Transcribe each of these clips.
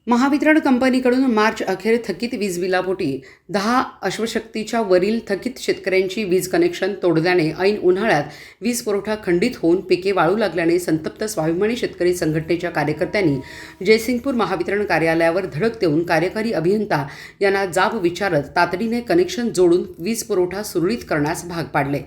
महावितरण कंपनीकडून मार्च अखेर थकीत वीज बिलापोटी 10 अश्वशक्तीच्या वरील थकीत शेतकऱ्यांची वीज कनेक्शन तोडल्याने ऐन उन्हाळ्यात वीज पुरवठा खंडित होऊन पिके वाळू लागल्याने संतप्त स्वाभिमानी शेतकरी संघटनेच्या कार्यकर्त्यांनी जयसिंगपूर महावितरण कार्यालयावर धडक देऊन कार्यकारी अभियंता यांना जाब विचारत तातडीने कनेक्शन जोडून वीज पुरवठा सुरळीत करण्यास भाग पाडले।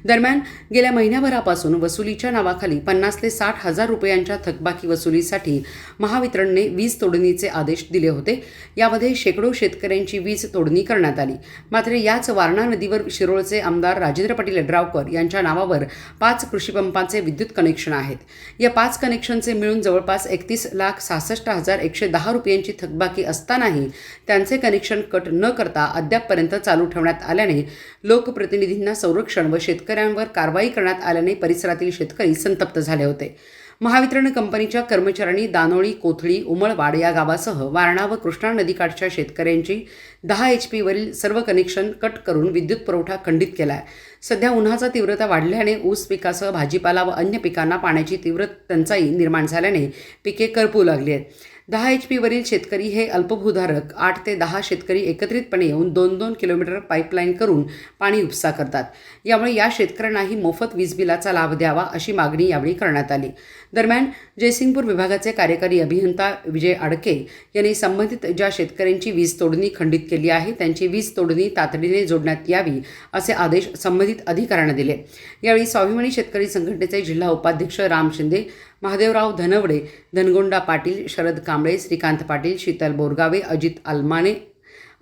दरम्यान गेल्या महिन्याभरापासून वसुलीच्या नावाखाली 50 ते 60 हजार रुपयांच्या थकबाकी वसुलीसाठी महावितरणने वीज तोडणीचे आदेश दिले होते। यामध्ये शेकडो शेतकऱ्यांची वीज तोडणी करण्यात आली। मात्र याच वारणा नदीवर शिरोळचे आमदार राजेंद्र पाटील यड्रावकर यांच्या नावावर 5 कृषी पंपांचे विद्युत कनेक्शन आहेत। या 5 कनेक्शनचे मिळून जवळपास 31,66,110 रुपयांची थकबाकी असतानाही त्यांचे कनेक्शन कट न करता अद्यापपर्यंत चालू ठेवण्यात आल्याने लोकप्रतिनिधींना संरक्षण व शेतकऱ्यांवर कारवाई करण्यात आल्याने परिसरातील शेतकरी संतप्त झाले होते। महावितरण कंपनीच्या कर्मचाऱ्यांनी दानोळी, कोथळी, उमळवाड या गावासह वारणा व कृष्णा नदीकाठच्या शेतकऱ्यांची 10 HP वरील सर्व कनेक्शन कट करून विद्युत पुरवठा खंडित केला आहे। सध्या उन्हाचा तीव्रता वाढल्याने ऊस पिकासह भाजीपाला व अन्य पिकांना पाण्याची तीव्र टंचाई निर्माण झाल्याने पिके करपू लागली आहेत। 10 HP वरील शेतकरी हे अल्पभूधारक 8 ते 10 शेतकरी एकत्रितपणे येऊन 2-2 किलोमीटर पाईपलाईन करून पाणी उपसा करतात। यामुळे या शेतकऱ्यांनाही मोफत वीज बिलाचा लाभ द्यावा अशी मागणी यावेळी करण्यात आली। दरम्यान जयसिंगपूर विभागाचे कार्यकारी अभियंता विजय आडके यांनी संबंधित ज्या शेतकऱ्यांची वीज तोडणी खंडित केली आहे त्यांची वीज तोडणी तातडीने जोडण्यात यावी असे आदेश संबंधित अधिकाऱ्यांना दिले। यावेळी स्वाभिमानी शेतकरी संघटनेचे जिल्हा उपाध्यक्ष राम शिंदे, महादेवराव धनवडे, धनगोंडा पाटील, शरद कांबळे, श्रीकांत पाटील, शीतल बोरगावे, अजित आलमाने,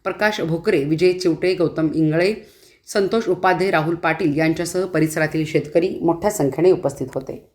प्रकाश भोकरे, विजय चिवटे, गौतम इंगळे, संतोष उपाध्ये, राहुल पाटील यांच्यासह परिसरातील शेतकरी मोठ्या संख्येने उपस्थित होते।